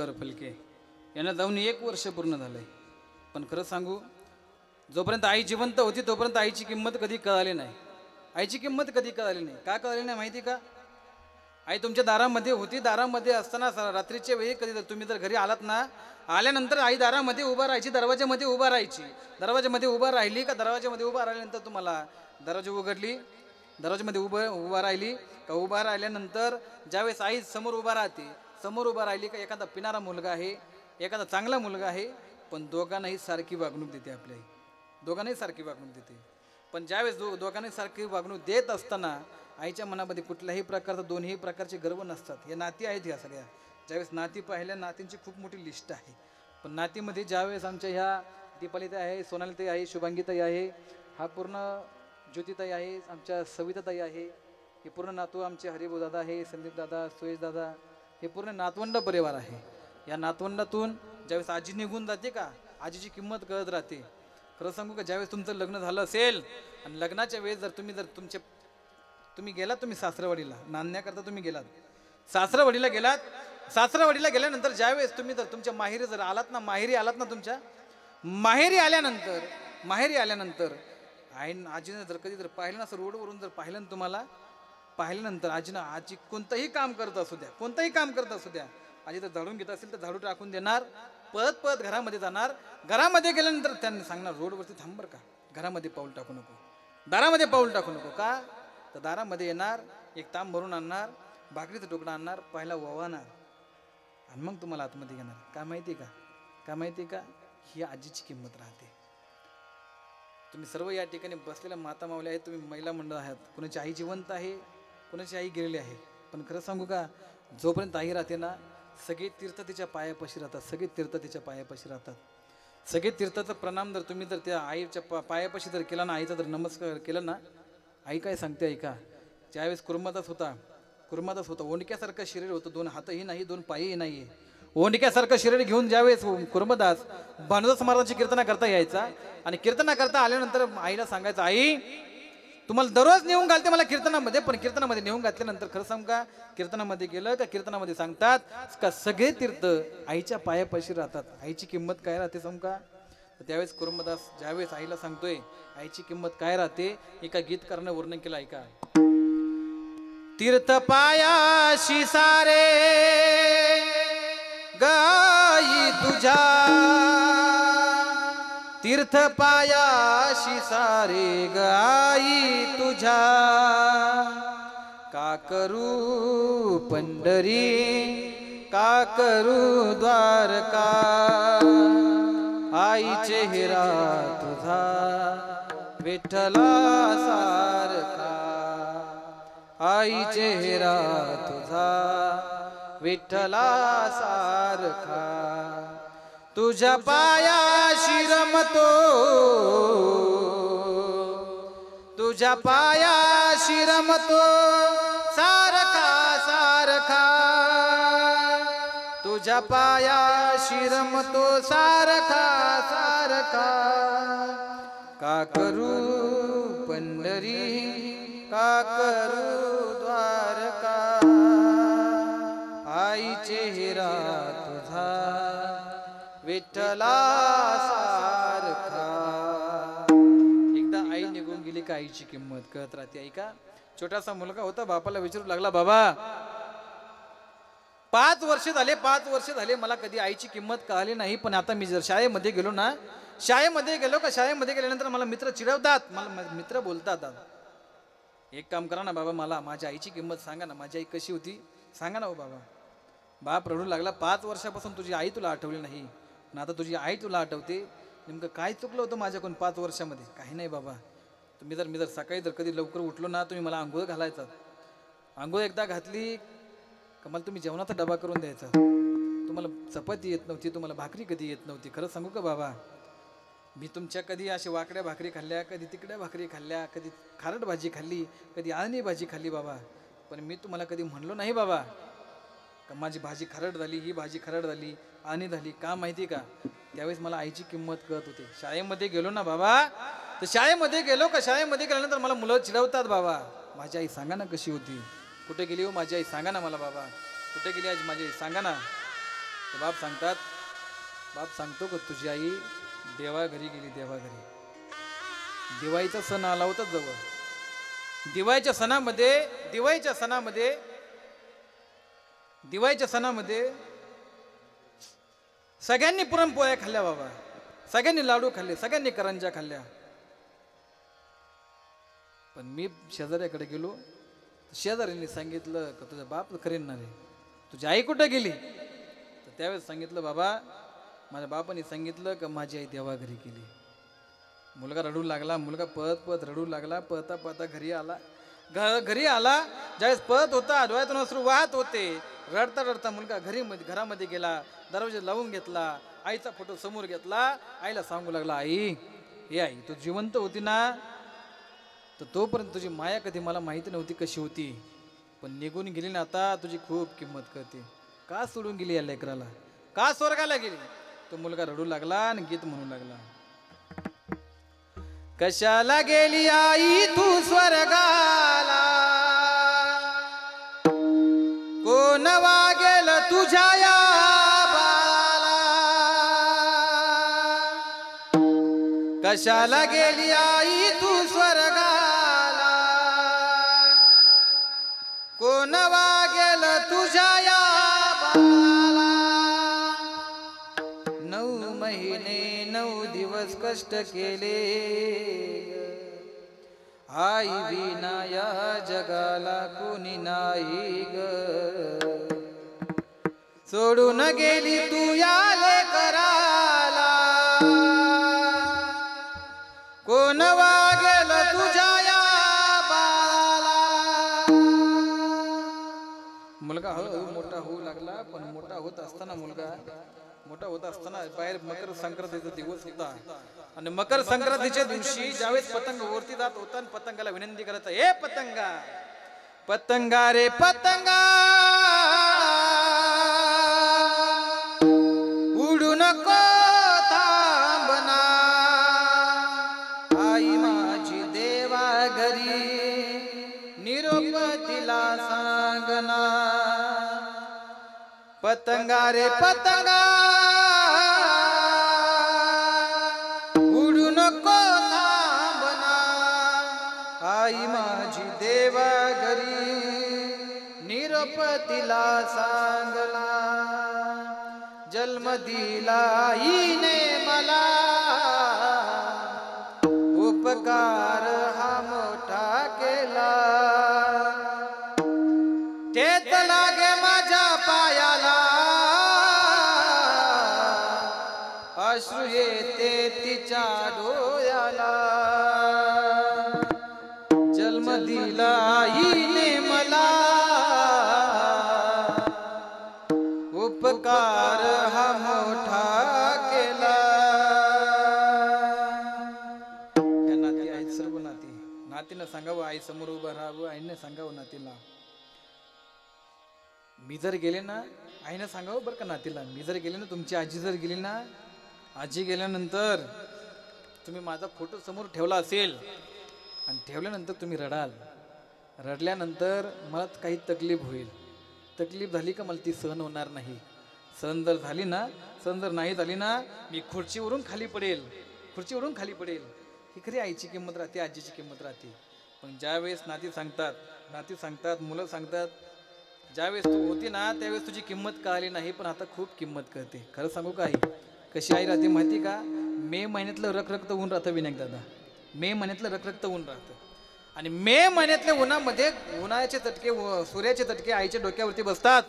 सुंदर फलके यांना जाऊन 1 वर्ष पूर्ण झालंय. पण खरं सांगू, जोपर्यंत आई जिवंत होती तोपर्यंत आईची किंमत कधी कळाली नाही. आईची किंमत कधी कळाली नाही. का कळाली नाही माहिती का? आई तुमच्या दारामध्ये होती. दारामध्ये असताना रात्रीच्या वेळी कधी तुम्ही जर घरी आलात ना, आल्यानंतर आई दारामध्ये उभा राहायची, दरवाज्यामध्ये उभा राहायची. दरवाज्यामध्ये उभा राहिली का दरवाज्यामध्ये उभा राहिल्यानंतर तुम्हाला दरवाजा उघडली, दरवाज्यामध्ये उभा राहिली का उभा राहिल्यानंतर ज्यावेळेस आई समोर उभा राहते, समोर उभा राहिली का एखादा पिणारा मुलगा आहे, एखादा चांगला मुलगा आहे, पण दोघांनाही सारखी वागणूक देते. आपल्या दोघांनाही सारखी वागणूक देते. पण ज्यावेळेस दोघांनाही सारखी वागणूक देत असताना आईच्या मनामध्ये कुठल्याही प्रकारचा दोन्ही प्रकारचे गर्व नसतात. हे नाती आहेत ह्या सगळ्या. ज्यावेळेस नाती पाहिल्या, नातींची खूप मोठी लिस्ट आहे. पण नातीमध्ये ज्यावेळेस आमच्या ह्या दीपालीताई आहे, सोनालीताई आहे, शुभांगीताई आहे, हा पूर्ण ज्योतिताई आहे, आमच्या सविताताई आहे, हे पूर्ण नातू आमचे हरिभाऊ दादा आहे, संदीप दादा, सुयश दादा, हे पूर्ण नातवंड परिवार आहे. या नातवंडातून ज्यावेळेस आजी निघून जाते का, आजीची किंमत कळत राहते. खरं सांगू का, ज्यावेळेस तुमचं लग्न झालं असेल आणि लग्नाच्या वेळेस जर तुम्ही गेलात, तुम्ही सासरवाडीला नांदण्याकरता तुम्ही गेलात, सासरवाडीला गेलात, सासरवाडीला गेल्यानंतर ज्यावेळेस तुम्ही जर तुमच्या माहेरी जर आलात ना, माहेरी आलात ना, तुमच्या माहेरी आल्यानंतर आजीनं जर कधी जर पाहिलं ना, असं रोडवरून जर पाहिलं ना तुम्हाला, पाहिल्यानंतर आजी कोणतंही काम करत असू द्या, कोणतंही काम करत असू द्या, आजी जर झाडून घेत असेल तर झाडू टाकून देणार, पळत घरामध्ये जाणार. घरामध्ये गेल्यानंतर त्यांनी सांगणार रोडवरती थांब बरं का, घरामध्ये पाऊल टाकू नको, दारामध्ये पाऊल टाकू नको. का तर दारामध्ये येणार, एक तांब भरून आणणार, भाकरीचं तुकडा आणणार, पहिला ववाणार आणि मग तुम्हाला आतमध्ये घेणार. काय माहिती का, काय माहिती का, ही आजीची किंमत राहते. तुम्ही सर्व या ठिकाणी बसलेल्या माता मावल्या आहेत, तुम्ही महिला मंडळ आहात. कुणाची आई जिवंत आहे, कुणाची आई गेलेली आहे. पण खरं सांगू का, जोपर्यंत आई राहते ना, सगळे तीर्थ तिच्या पायापाशी राहतात, सगळे तीर्थ तिच्या पायापाशी राहतात. सगळे तीर्थाचा प्रणाम जर तुम्ही जर त्या आईच्या पायापाशी जर केला ना, आईचा जर नमस्कार केला ना, आई काय सांगते ऐका. ज्यावेळेस कुर्मादास होता, ओंडक्यासारखं शरीर होतं, 2 हातही नाही, 2 पायही नाही, ओंडक्यासारखं शरीर घेऊन ज्यावेळेस कुर्मदास भानुदास महाराजांची कीर्तना करता यायचा आणि कीर्तना करता आल्यानंतर आईला सांगायचं, आई तुम्हाला दररोज नेऊन घालते मला कीर्तनामध्ये, पण कीर्तनामध्ये नेऊन घातल्यानंतर खरं सांगू का, कीर्तनामध्ये गेलं का कीर्तनामध्ये सांगतात का सगळे तीर्थ आईच्या पायापाशी राहतात. आईची किंमत काय राहते सांगू का. तर त्यावेळेस कुर्मदास ज्यावेळेस आईला सांगतोय आईची किंमत काय राहते, एका गीतकारानं वर्णन केलं ऐका. तीर्थ पायाशी सारे गाई तुझ्या, तीर्थ पायाशी सारे गाई तुझ्या, का करू पंढरी, का करू द्वारका, आई चेहरा तुझा विठ्ठला सारखा, आई चेहरा तुझा विठ्ठला सारखा, तुझ्या पायाशी रमतो, तुझ्या पायाशी रमतो सारखा सारखा, तुझ्या पायाशी रमतो सारखा सारखा, का करू पंढरी, का करू द्वारका, आई चेहरा तुझा विठ्ठला सारखा. एकदा आई निघून गेली का आईची किंमत कळत राहते. ऐका, छोटासा मुलगा होता, बापाला विचारू लागला, बाबा 5 वर्ष झाले मला कधी आईची किंमत कळाली नाही, पण आता मी जर शाळेमध्ये गेलो ना, शाळेमध्ये गेल्यानंतर मला मित्र चिडवतात, मला मित्र बोलतात, एक काम करा ना बाबा, मला माझ्या आईची किंमत सांगा ना, माझी आई कशी होती सांगा ना. हो बाबा, बाप रडू लागला, 5 वर्षापासून तुझी आई तुला आठवली नाही, पण आता तुझी आई तुला आठवते, नेमकं काय चुकलं होतं माझ्याकडून 5 वर्षामध्ये. काही नाही बाबा, मी जर सकाळी जर कधी लवकर उठलो ना, तुम्ही मला आंघोळ घालायचा, आंघोळ एकदा घातली का मला तुम्ही जेवणाचा डबा करून द्यायचा, तुम्हाला चपाती येत नव्हती, तुम्हाला भाकरी कधी येत नव्हती. खरं सांगू का बाबा, मी तुमच्या कधी अशी वाकड्या भाकरी खाल्ल्या, कधी तिकड्या भाकरी खाल्ल्या, कधी खारट भाजी खाल्ली, कधी आळणी भाजी खाल्ली बाबा, पण मी तुम्हाला कधी म्हणलो नाही बाबा का माझी भाजी खरड झाली, ही भाजी खरड झाली, आळणी झाली. का माहिती का, त्यावेळेस मला आईची किंमत कळत होती. शाळेमध्ये गेलो ना बाबा, तर शाळेमध्ये गेल्यानंतर मला मुलं चिडवतात, बाबा माझी आई सांगा ना कशी होती, कुठे गेली हो माझी आई सांगा ना मला, बाबा कुठे गेली आज माझी आई सांगा ना. तर बाप सांगतो का तुझी आई देवा घरी गेली, देवा घरी. दिवाळीचा सण आला होता जवळ. दिवाळीच्या सणामध्ये सगळ्यांनी पुरणपोळ्या खाल्ल्या बाबा, सगळ्यांनी लाडू खाल्ले, सगळ्यांनी करंज्या खाल्ल्या. पण मी शेजाऱ्याकडे गेलो, शेजाऱ्यांनी सांगितलं का तुझा बाप करेन ना रे, तुझी आई कुठं गेली. तर त्यावेळेस सांगितलं बाबा, माझ्या बापाने सांगितलं का माझी आई देवा घरी गेली. मुलगा रडू लागला, मुलगा पळत रडू लागला. पळता घरी आला. ज्यावेळेस पळत होता, डोळ्यातून अश्रू वाहत होते. रडता मुलगा घरामध्ये गेला, दरवाजा लावून घेतला, आईचा फोटो समोर घेतला. आईला सांगू लागला, आई हे आई तू जिवंत होती ना, तर तोपर्यंत तुझी माया कधी मला माहिती नव्हती कशी होती, पण निघून गेली ना आता तुझी खूप किंमत करते. का सोडून गेली या लेकराला, का स्वर्गाला गेली. तो मुलगा रडू लागला आणि गीत म्हणू लागला, कशाला गेली आई तू स्वर्गाला, कोण वागेल तुझ्या या बाळाला. कशाला गेली आई तू स्वर्गाला, कोण वागेल तुझ्या या बाळाला. 9 महिने 9 दिवस कष्ट केले, आई विना या जगाला कोणी नाही ग. सोडून गेली तू या लेकराला, कोण वागेल तुझ्या या बाळाला. मुलगा मोठा होऊ लागला, पण मोठा होत असताना बाहेर मकर संक्रांतीचा दिवस होता. आणि मकर संक्रांतीच्या दिवशी ज्यावेळेस पतंग वरती जात होता, पतंगाला विनंती करत, हे पतंगा, पतंगा रे पतंगा, उडू नको थांबना, आई माझी देवा घरी निरोप तिला सांगना. पतंगा रे पतंगा, उडू नको थांबना, आई माझी देवा घरी निरोप तिला सांगला. जन्म दिला आईने मला, उपकार हा मोठा केला. ठेच लागे माझ्या पायाला, अश्रू येते तिच्या डोळ्याला. जन्म दिला आईने मला, उपकार हा मोठा केला. या नाती आहेत सर्व नातीनं सांगावं, आई समोर उभं राहावं, आईने सांगावं नातीला. मी जर गेले ना, आईनं सांगावं बरं का नातीला, मी जर गेले ना, तुमची आजी जर गेली ना, आजी गेल्यानंतर तुम्ही माझा फोटो समोर ठेवला असेल आणि ठेवल्यानंतर तुम्ही रडाल. रडल्यानंतर मला काही तकलीफ होईल. तकलीफ झाली का मला ती सहन होणार नाही. सहन जर नाही झाली ना, मी खुर्चीवरून खाली पडेल. ही खरी आईची किंमत राहते, आजीची किंमत राहते. पण ज्यावेळेस नाती सांगतात, मुलं सांगतात, ज्यावेळेस तू होती ना त्यावेळेस तुझी किंमत कळाली नाही, पण आता खूप किंमत कळते. खरं सांगू का, आई कशी आई राहते माहिती का. मे महिन्यातलं रखरक्त ऊन राहतं विनायक दादा, मे महिन्यातलं रखरक्त ऊन राहतं. आणि मे महिन्यातल्या उन्हामध्ये उन्हाळ्याचे तटके, सूर्याचे तटके आईच्या डोक्यावरती बसतात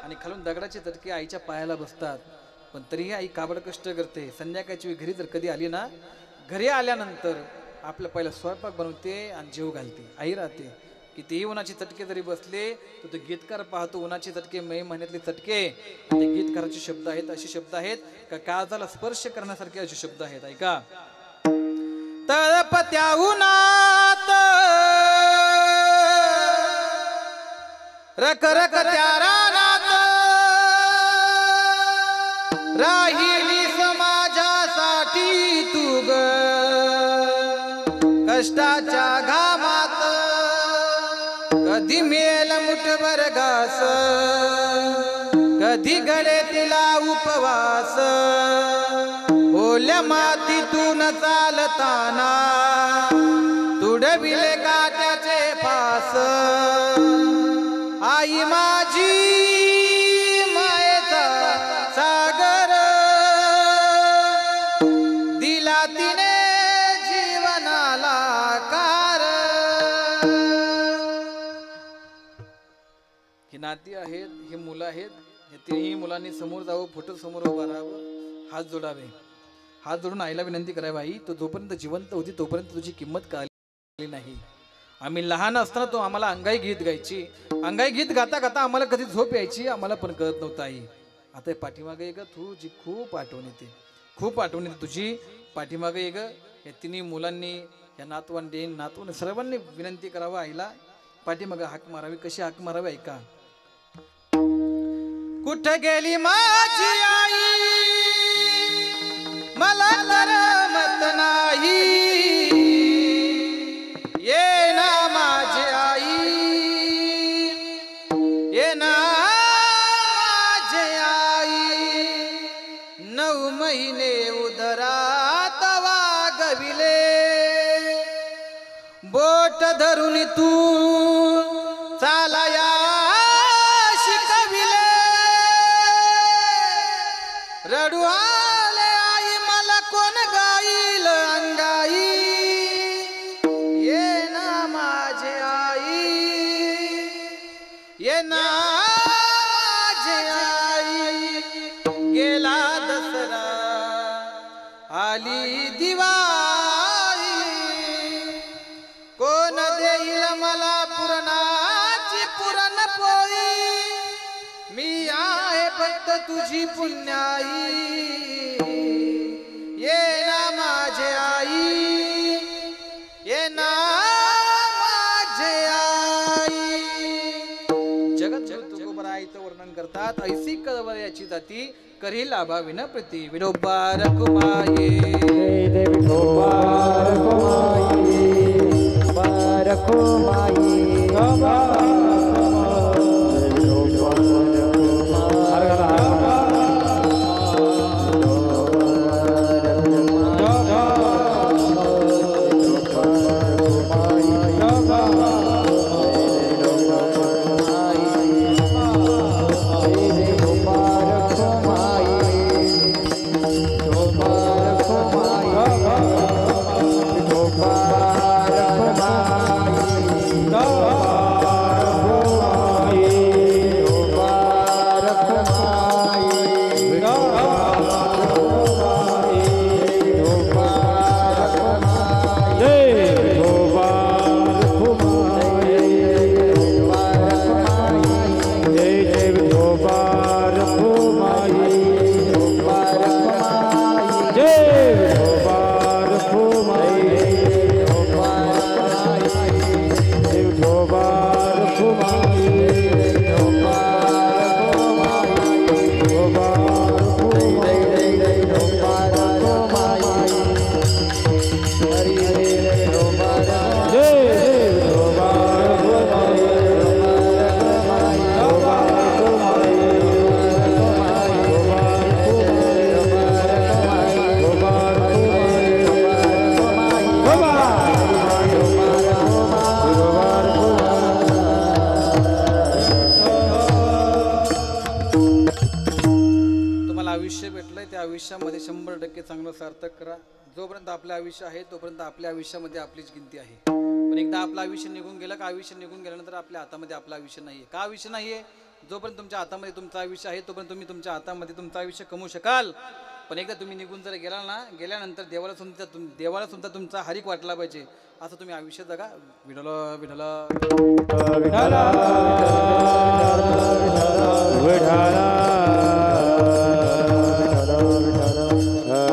आणि खालून दगडाचे तटके आईच्या पायाला बसतात. पण तरीही आई काबड कष्ट करते. संध्याकाळची घरी जर कधी आली ना, घरी आल्यानंतर आपलं पहिला स्वयंपाक बनवते आणि जेव घालते. आई राहते. कितीही उन्हाचे चटके जरी बसले तर तो गीतकार पाहतो. उन्हाचे चटके, मे महिन्यातले चटके, ते गीतकाराचे शब्द आहेत. असे शब्द आहेत का काळजाला स्पर्श करण्यासारखे असे शब्द आहेत. ऐका, तळपत्या उन्हात रखरखत्या रानात राहिली समाजासाठी तू ग. कष्टाच्या घामात कधी मिळेल मुठभर घास, कधी गळे तिला उपवास ओल्या मातीतून चालताना तुडविले काट्याचे फास आई माझी मायेचा सागर दिला तिने जीवनाला कार ही नाती आहेत ही मुलं आहेत हे तिन्ही मुलांनी समोर जावं फोटो समोर उभं राहावं हात जोडावे हात जोडून आईला विनंती करावी आई तो जोपर्यंत जिवंत होती तोपर्यंत तुझी किंमत कळली नाही आम्ही लहान असताना तो आम्हाला अंगाई गीत गायची अंगाई गीत गाता गाता आम्हाला कधी झोप यायची आम्हाला पण कळत नव्हतं आई आता पाठीमागे एक तुझी खूप आठवण येते तुझी पाठीमागे एक या तिन्ही मुलांनी या नातवंड सर्वांनी विनंती करावं आईला पाठीमागे हाक मारावी कशी हाक मारावी ऐका कुठे गेली माझी आई मला करमत नाही ये ना माझी आई ये ना माझी आई 9 महिने उदरात वागविले बोट धरून तू चालाया रडू आले आई मला कोण गाईल अंगाई ये ना माझे आई ये ना माझे आई गेला दसरा आली दिवाळी कोण देईल मला पुरणाची पुरणपोळी मी आहे फक्त तुझी पुण्याई ये ना माझे आई ये ना माझे आई जगत तुकोबराईचं वर्णन करतात ऐसी कळवळ याची जाती करी लाभा विन प्रती विठोबा रखुमाये देवी विठोबा रखुमाये आयुष्यामध्ये 100% चांगलं सार्थक करा जोपर्यंत आपलं आयुष्य आहे तोपर्यंत आपल्या आयुष्यामध्ये आपलीच गिनती आहे पण एकदा आपलं आयुष्य निघून गेलं का आयुष्य निघून गेल्यानंतर आपल्या हातामध्ये आपलं आयुष्य नाहीये का आयुष्य नाहीये जोपर्यंत तुमच्या हातामध्ये तुमचं आयुष्य आहे तोपर्यंत तुम्ही तुमच्या हातामध्ये तुमचं आयुष्य कमवू शकाल पण एकदा तुम्ही निघून जर गेला ना गेल्यानंतर देवाला सुद्धा तुमचा हरिक वाटला पाहिजे असं तुम्ही आयुष्य जगा विठ्ठल विठ्ठल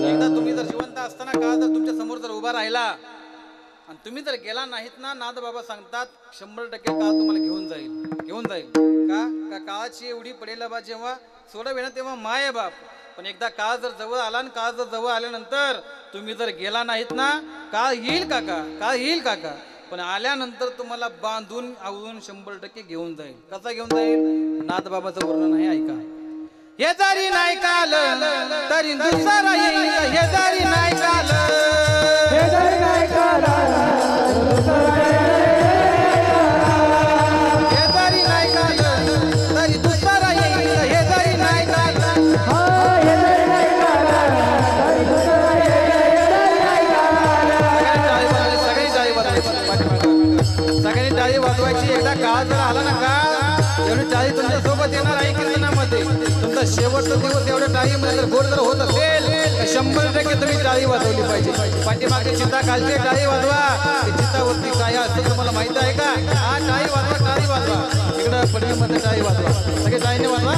एकदा तुम्ही जर जिवंत असताना काळ जर तुमच्या समोर जर उभा राहिला आणि तुम्ही जर गेला नाहीत ना नाद बाबा सांगतात 100% काळ तुम्हाला घेऊन जाईल का काळाची एवढी पडेल बा जेव्हा सोडवे ना तेव्हा माय बाप पण एकदा काळ जर जवळ आला आणि काळ जर जवळ आल्यानंतर तुम्ही जर गेला नाहीत ना काळ येईल काका पण आल्यानंतर तुम्हाला बांधून आवळून 100% घेऊन जाईल कसा घेऊन जाईल नाद बाबाचं वर्णन आहे ऐका हे जरी नाही काल तरी दुसरा येईल हे जरी नाही काल हे जरी नाही काल हे जरी नाही काल तरी दुसरा येईल हे जरी नाही काल हे जरी नाही काल तरी दुसरा येईल सगळी टाळी वाजवायची सगळ्यांनी टाळी वाजवायची एकदा काळ जर आला ना का एवढी टाळी तुमच्या सोबत येणार आहे कीर्तनामध्ये तुमचा शेवटचा दिवस एवढ्या टाळीमध्ये जर गोड जर होत असेल 100% तुम्ही टाळी वाजवली पाहिजे पाठीमागे चिता खालची टाळी वाजवा ती चितावरती काय असतं तुम्हाला माहित आहे का हा टाळी वाजवा इकडं पडवीमध्ये टाळी वाजवा सगळे टाळीने वाजवा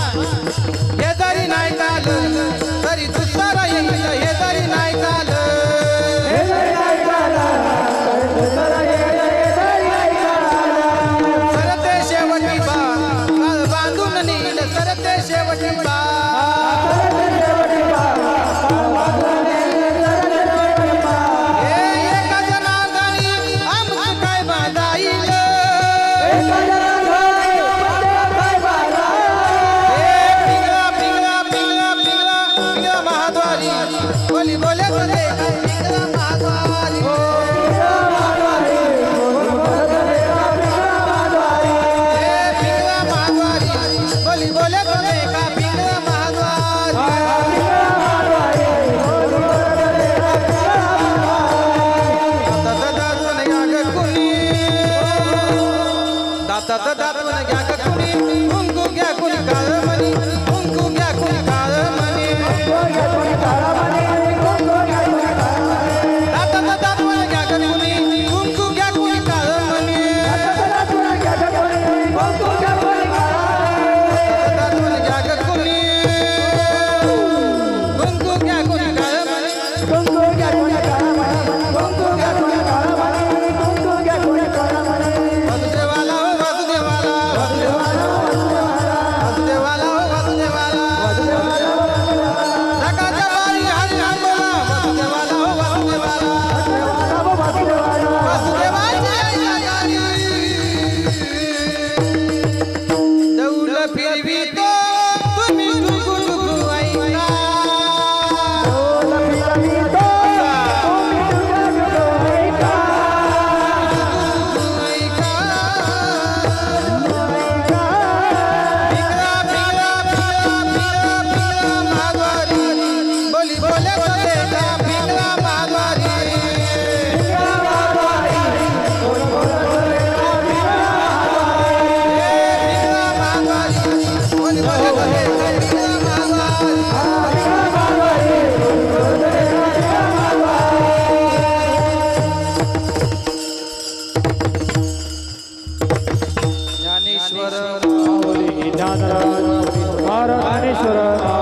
हे जरी नाही काल तरी दुसरा येईल हे जरी नाही काल हे जरी नाही काल तरी दुसरा येईल हे जरी नाही काल सरते शेवटी बांधून नील सरते शेवटी ज्ञानेश्वर